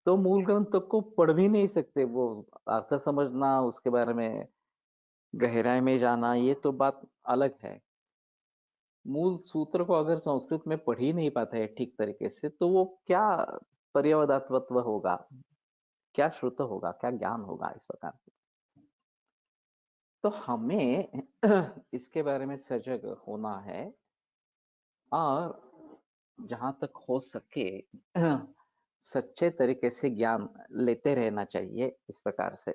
तो मूल ग्रंथ को पढ़ भी नहीं सकते, वो अर्थ समझना, उसके बारे में गहराई में जाना ये तो बात अलग है। मूल सूत्र को अगर संस्कृत में पढ़ ही नहीं पाते हैं ठीक तरीके से तो वो क्या पर्यवदात्वत्व होगा, क्या श्रुत होगा, क्या ज्ञान होगा इस प्रकार से। तो हमें इसके बारे में सजग होना है, और जहां तक हो सके सच्चे तरीके से ज्ञान लेते रहना चाहिए इस प्रकार से।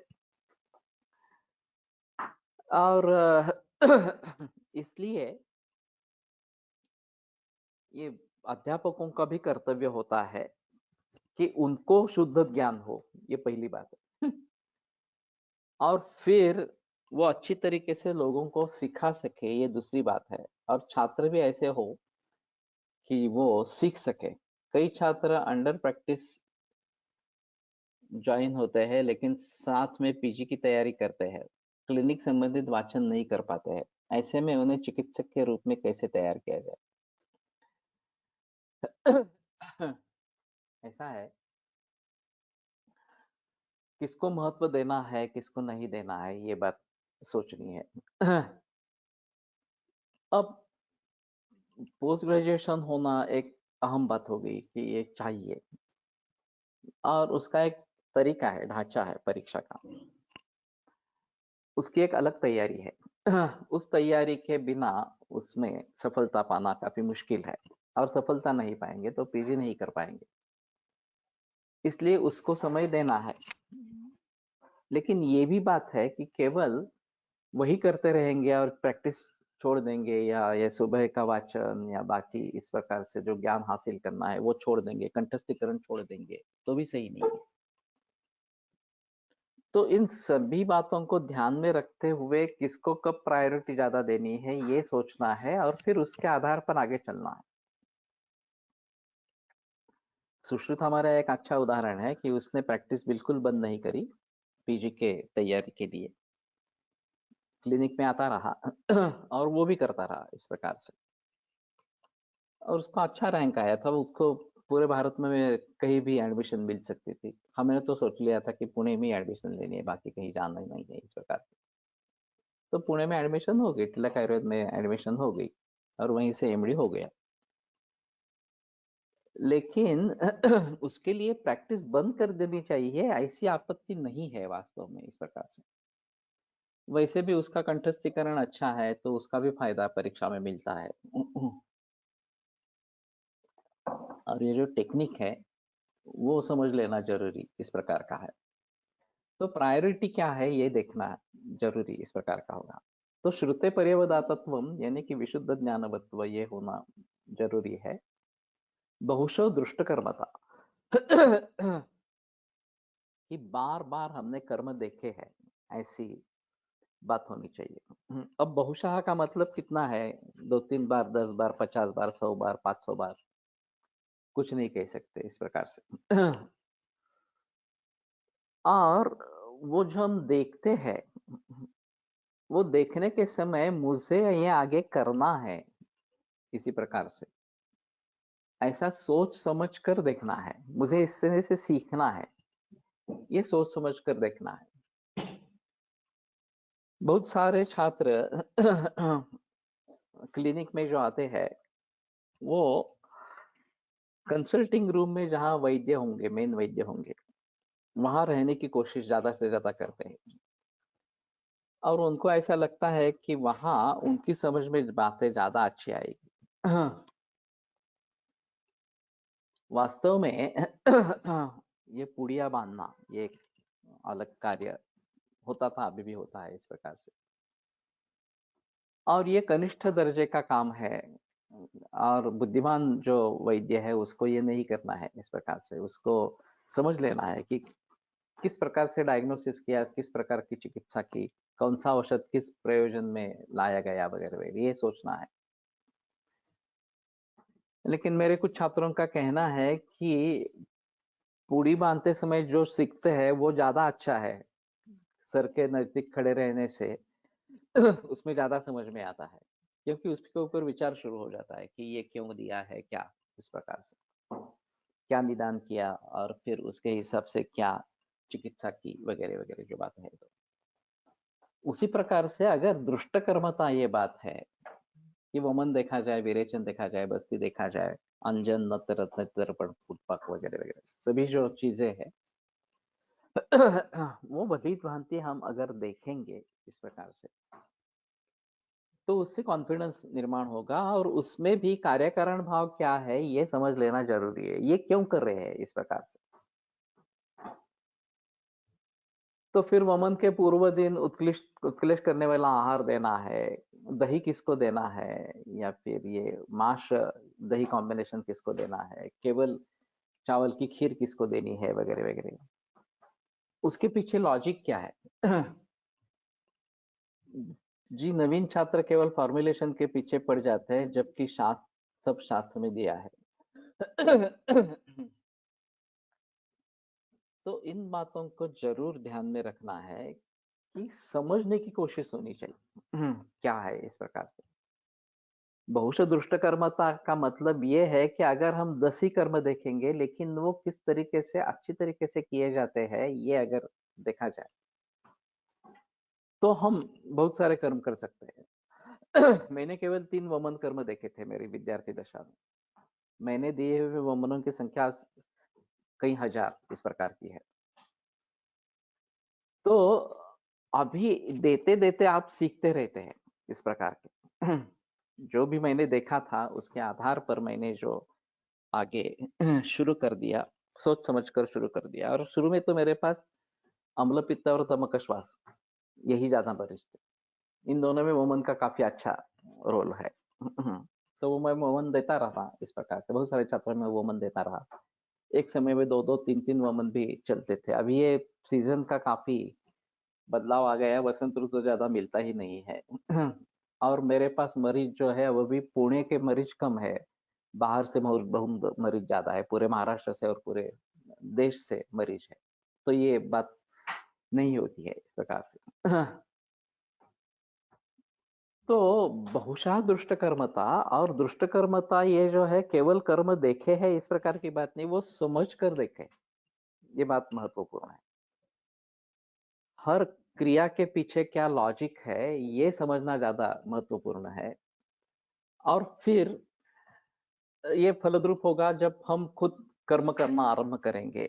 और इसलिए ये अध्यापकों का भी कर्तव्य होता है कि उनको शुद्ध ज्ञान हो, ये पहली बात है। और फिर वो अच्छी तरीके से लोगों को सिखा सके, ये दूसरी बात है। और छात्र भी ऐसे हो कि वो सीख सके। कई छात्र अंडर प्रैक्टिस ज्वाइन होते हैं लेकिन साथ में पीजी की तैयारी करते हैं, क्लिनिक संबंधित वाचन नहीं कर पाते हैं। ऐसे में उन्हें चिकित्सक के रूप में कैसे तैयार किया जाए? ऐसा है, किसको महत्व देना है किसको नहीं देना है, ये बात सोचनी है। अब पोस्ट ग्रेजुएशन होना एक अहम बात हो गई कि ये चाहिए, और उसका एक तरीका है, ढांचा है परीक्षा का, उसकी एक अलग तैयारी है। उस तैयारी के बिना उसमें सफलता पाना काफी मुश्किल है, और सफलता नहीं पाएंगे तो पीजी नहीं कर पाएंगे, इसलिए उसको समय देना है। लेकिन ये भी बात है कि केवल वही करते रहेंगे और प्रैक्टिस छोड़ देंगे, या ये सुबह का वाचन या बाकी इस प्रकार से जो ज्ञान हासिल करना है वो छोड़ देंगे, कंठस्थीकरण छोड़ देंगे, तो भी सही नहीं है। तो इन सभी बातों को ध्यान में रखते हुए किसको कब प्रायोरिटी ज्यादा देनी है ये सोचना है, और फिर उसके आधार पर आगे चलना है। सुश्रुत हमारा एक अच्छा उदाहरण है कि उसने प्रैक्टिस बिल्कुल बंद नहीं करी पीजी के तैयारी के लिए, क्लिनिक में आता रहा और वो भी करता रहा इस प्रकार से, और उसका अच्छा रैंक आया था। उसको पूरे भारत में कहीं भी एडमिशन मिल सकती थी। हमने तो सोच लिया था कि पुणे में एडमिशन लेनी है, बाकी कहीं जाना ही नहीं है इस प्रकार से। तो पुणे में एडमिशन हो गई, तिलक आयुर्वेद में एडमिशन हो गई, और वहीं से एमडी हो गया। लेकिन उसके लिए प्रैक्टिस बंद कर देनी चाहिए ऐसी आपत्ति नहीं है वास्तव में इस प्रकार से। वैसे भी उसका कंठस्थीकरण अच्छा है तो उसका भी फायदा परीक्षा में मिलता है। और ये जो टेक्निक है वो समझ लेना जरूरी इस प्रकार का है। तो प्रायोरिटी क्या है ये देखना जरूरी इस प्रकार का होगा। तो श्रुते पर्यवदातत्वम यानी कि विशुद्ध ज्ञानवत्व ये होना जरूरी है। बहुशः दृष्टकर्मता कि बार बार हमने कर्म देखे हैं, ऐसी बात होनी चाहिए। अब बहुशः का मतलब कितना है? 2-3 बार, 10 बार, 50 बार, 100 बार, 500 बार, कुछ नहीं कह सकते इस प्रकार से। और वो जो हम देखते हैं, वो देखने के समय मुझे ये आगे करना है किसी प्रकार से, ऐसा सोच समझ कर देखना है। मुझे इससे से सीखना है, ये सोच समझ कर देखना है। बहुत सारे छात्र क्लिनिक में जो आते हैं वो कंसल्टिंग रूम में जहाँ वैद्य होंगे, मेन वैद्य होंगे, वहां रहने की कोशिश ज्यादा से ज्यादा करते हैं, और उनको ऐसा लगता है कि वहां उनकी समझ में बातें ज्यादा अच्छी आएगी। वास्तव में ये पुड़िया बांधना ये एक अलग कार्य होता था, अभी भी होता है इस प्रकार से, और ये कनिष्ठ दर्जे का काम है। और बुद्धिमान जो वैद्य है उसको ये नहीं करना है इस प्रकार से, उसको समझ लेना है कि किस प्रकार से डायग्नोसिस किया, किस प्रकार की चिकित्सा की, कौन सा औषध किस प्रयोजन में लाया गया वगैरह वगैरह, ये सोचना है। लेकिन मेरे कुछ छात्रों का कहना है कि पूड़ी बांधते समय जो सीखते हैं वो ज्यादा अच्छा है, सर के नजदीक खड़े रहने से उसमें ज्यादा समझ में आता है, क्योंकि उसके ऊपर विचार शुरू हो जाता है कि ये क्यों दिया है, क्या इस प्रकार से क्या निदान किया, और फिर उसके हिसाब से क्या चिकित्सा की वगैरह वगैरह जो बात है। तो उसी प्रकार से अगर दृष्ट कर्मता ये बात है कि वमन देखा जाए, विरेचन देखा जाए, बस्ती देखा जाए, अंजन, नत, रत्न, तर्पण, पुष्पक वगैरह वगैरह सभी जो चीजें हैं, वो भली भांति हम अगर देखेंगे इस प्रकार से तो उससे कॉन्फिडेंस निर्माण होगा, और उसमें भी कार्यकारण भाव क्या है ये समझ लेना जरूरी है, ये क्यों कर रहे हैं इस प्रकार से। तो फिर वमन के पूर्व दिन उत्कृष्ट उत्कृष्ट करने वाला आहार देना है, दही किसको देना है, या फिर ये मांस दही कॉम्बिनेशन किसको देना है, केवल चावल की खीर किसको देनी है, वगैरह वगैरह। उसके पीछे लॉजिक क्या है? जी, नवीन छात्र केवल फॉर्मुलेशन के पीछे पड़ जाते हैं, जबकि शास्त्र सब शास्त्र में दिया है। तो इन बातों को जरूर ध्यान में रखना है कि समझने की कोशिश होनी चाहिए। क्या है इस प्रकार से। बहुशः दुष्ट कर्मता का मतलब ये है कि अगर हम 10 ही कर्म देखेंगे, लेकिन वो किस तरीके से अच्छी तरीके से किए जाते हैं, ये अगर देखा जाए, तो हम बहुत सारे कर्म कर सकते हैं। मैंने केवल 3 वमन कर्म देखे थे मेरी विद्यार्थी दशा में। मैंने दिए हुए वमनों की संख्या कई हजार इस प्रकार की है। तो अभी देते-देते आप सीखते रहते हैं इस प्रकार के। जो भी मैंने देखा था उसके आधार पर मैंने जो आगे शुरू कर दिया, सोच समझ कर शुरू कर दिया। और शुरू में तो मेरे पास अम्ल पित्त और तमक श्वास यही ज्यादा मरीज थे। इन दोनों में वमन का काफी अच्छा रोल है। तो वो मैं वमन देता रहा इस प्रकार से, बहुत सारे छात्रों में वमन देता रहा। एक समय में 2-2 3-3 वमन भी चलते थे। अभी ये सीजन का काफी बदलाव आ गया है, वसंत ऋतु तो ज्यादा मिलता ही नहीं है। और मेरे पास मरीज जो है वो भी पुणे के मरीज कम है, बाहर से बहुत मरीज ज्यादा है, पूरे महाराष्ट्र से और पूरे देश से मरीज है। तो ये बात नहीं होती है इस प्रकार से। तो बहुशः दुष्टकर्मता और दुष्टकर्मता ये जो है केवल कर्म देखे है इस प्रकार की बात नहीं, वो समझ कर देखे, ये बात महत्वपूर्ण है। हर क्रिया के पीछे क्या लॉजिक है ये समझना ज्यादा महत्वपूर्ण है। और फिर ये फलद्रूप होगा जब हम खुद कर्म करना आरंभ करेंगे,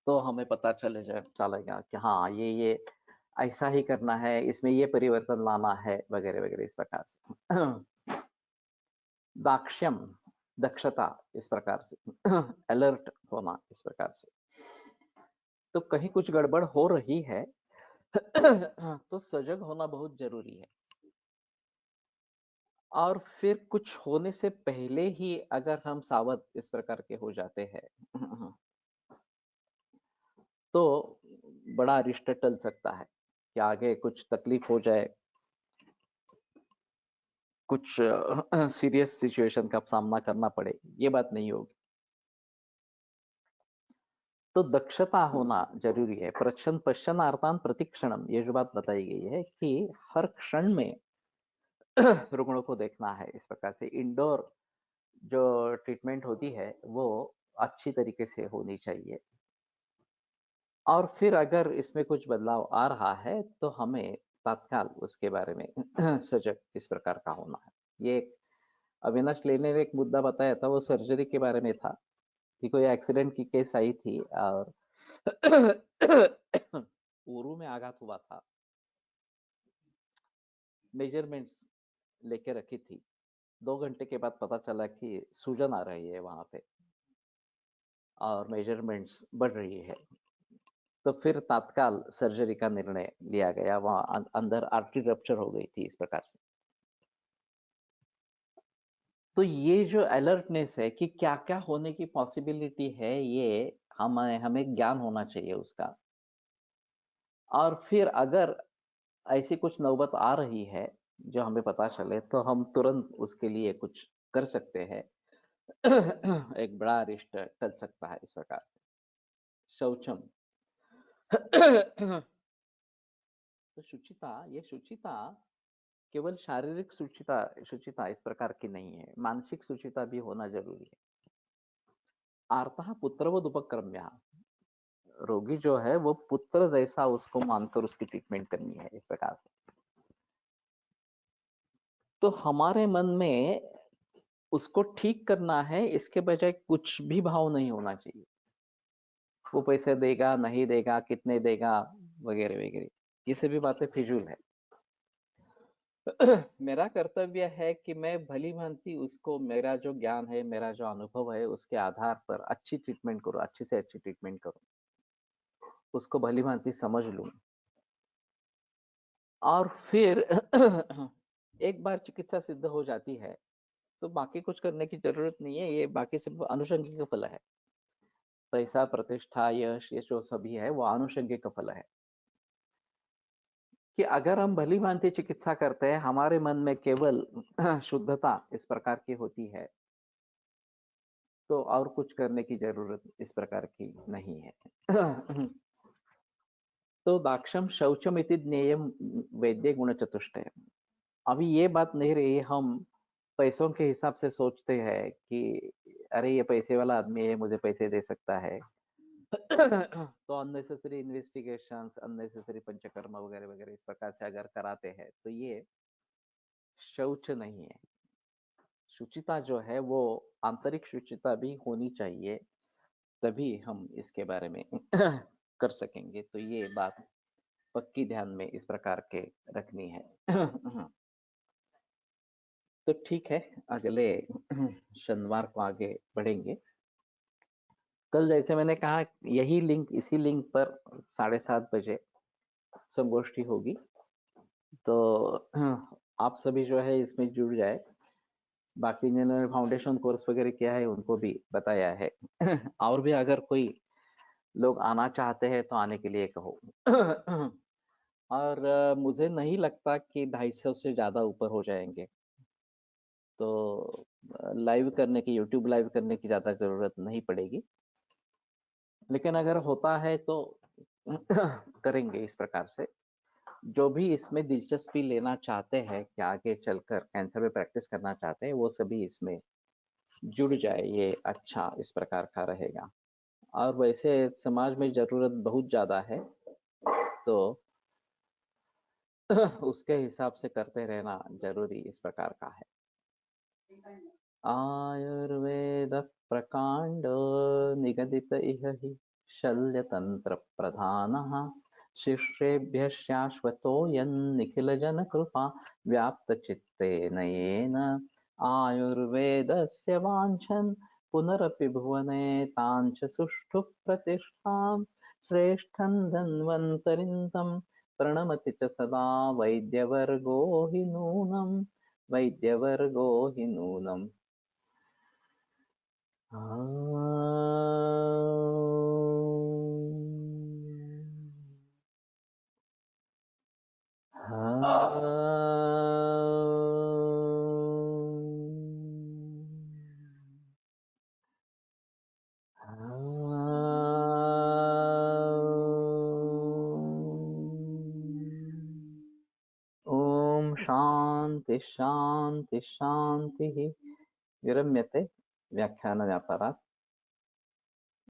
तो हमें पता चलेगा कि हाँ ये ऐसा ही करना है, इसमें ये परिवर्तन लाना है, वगैरह वगैरह इस प्रकार से। दाक्ष्यम, दक्षता इस प्रकार से, अलर्ट होना इस प्रकार से। तो कहीं कुछ गड़बड़ हो रही है, तो सजग होना बहुत जरूरी है। और फिर कुछ होने से पहले ही अगर हम सावध इस प्रकार के हो जाते हैं, तो बड़ा अरिष्ट टल सकता है कि आगे कुछ तकलीफ हो जाए, कुछ सीरियस सिचुएशन का सामना करना पड़े, ये बात नहीं होगी। तो दक्षता होना जरूरी है। प्रक्षण पश्चनार्थान प्रतिक्षणम, ये जो बात बताई गई है कि हर क्षण में रुग्णों को देखना है इस प्रकार से। इंडोर जो ट्रीटमेंट होती है वो अच्छी तरीके से होनी चाहिए। और फिर अगर इसमें कुछ बदलाव आ रहा है तो हमें तत्काल उसके बारे में सजग इस प्रकार का होना है। ये अविनाश लेने ने एक मुद्दा बताया था, वो सर्जरी के बारे में था कि कोई एक्सीडेंट की केस आई थी और ऊरू में आघात हुआ था। मेजरमेंट्स लेके रखी थी, 2 घंटे के बाद पता चला कि सूजन आ रही है वहां पे और मेजरमेंट्स बढ़ रही है। तो फिर तत्काल सर्जरी का निर्णय लिया गया, वहां अंदर आर्टरी रप्चर हो गई थी इस प्रकार से। तो ये जो अलर्टनेस है कि क्या क्या होने की पॉसिबिलिटी है, ये हमें हमें ज्ञान होना चाहिए उसका। और फिर अगर ऐसी कुछ नौबत आ रही है जो हमें पता चले, तो हम तुरंत उसके लिए कुछ कर सकते हैं। एक बड़ा अरिष्ट टल सकता है इस प्रकार से। शौचम। तो शुचिता, ये शुचिता केवल शारीरिक शुचिता शुचिता इस प्रकार की नहीं है, मानसिक शुचिता भी होना जरूरी है। आर्तः पुत्रवद उपक्रम्य, रोगी जो है वो पुत्र जैसा उसको मानकर उसकी ट्रीटमेंट करनी है इस प्रकार से। तो हमारे मन में उसको ठीक करना है, इसके बजाय कुछ भी भाव नहीं होना चाहिए। वो पैसे देगा नहीं देगा, कितने देगा, वगैरह वगैरह, ये सभी बातें फिजूल है। मेरा कर्तव्य है कि मैं भली भांति उसको, मेरा जो ज्ञान है, मेरा जो अनुभव है, उसके आधार पर अच्छी ट्रीटमेंट करूँ, अच्छी से अच्छी ट्रीटमेंट करूँ, उसको भली भांति समझ लूँ। और फिर एक बार चिकित्सा सिद्ध हो जाती है तो बाकी कुछ करने की जरूरत नहीं है, ये बाकी सब आनुषंगिक फल है। पैसा, प्रतिष्ठा, यश, ये जो सभी है वो आनुषंगिक फल है। कि अगर हम भली भांति चिकित्सा करते हैं, हमारे मन में केवल शुद्धता इस प्रकार की होती है, तो और कुछ करने की जरूरत इस प्रकार की नहीं है। तो दाक्षम शौचम इति ज्ञेयम वैद्य गुण चतुष्टय। अभी ये बात नहीं रही, हम पैसों के हिसाब से सोचते हैं कि अरे ये पैसे वाला आदमी है, मुझे पैसे दे सकता है। तो अननेसेसरी इन्वेस्टिगेशंस, अननेसेसरी पंचकर्म वगैरह वगैरह इस प्रकार से अगर कराते हैं तो ये शौच नहीं है। शुचिता जो है वो आंतरिक शुचिता भी होनी चाहिए, तभी हम इसके बारे में कर सकेंगे। तो ये बात पक्की ध्यान में इस प्रकार के रखनी है। तो ठीक है, अगले शनिवार को आगे बढ़ेंगे। कल जैसे मैंने कहा, यही लिंक, इसी लिंक पर 7:30 बजे संगोष्ठी होगी। तो आप सभी जो है इसमें जुड़ जाए। बाकी जिन्होंने फाउंडेशन कोर्स वगैरह किया है उनको भी बताया है। और भी अगर कोई लोग आना चाहते हैं तो आने के लिए कहो। और मुझे नहीं लगता कि 250 से ज्यादा ऊपर हो जाएंगे। तो लाइव करने की, यूट्यूब लाइव करने की ज्यादा जरूरत नहीं पड़ेगी, लेकिन अगर होता है तो करेंगे इस प्रकार से। जो भी इसमें दिलचस्पी लेना चाहते हैं कि आगे चलकर कैंसर में प्रैक्टिस करना चाहते हैं, वो सभी इसमें जुड़ जाए, ये अच्छा इस प्रकार का रहेगा। और वैसे समाज में जरूरत बहुत ज्यादा है, तो उसके हिसाब से करते रहना जरूरी इस प्रकार का है। आयुर्वेद प्रकांड निगदित इह हि शल्यतंत्र प्रधानः शिष्येभ्यः शाश्वतोऽयं जन कृपा व्याप्त चित्तेन येन आयुर्वेदस्य वाञ्छन् पुनरपि भुवने ताञ्च सुष्ठु प्रतिष्ठां श्रेष्ठं धन्वन्तरिं तं प्रणमति च सदा वैद्यवर्गो हि नूनम् वैद्यवर्गो हि नूनम्। ओम शांति शांति शांति। विरम्यते व्याख्यान व्यापारात्।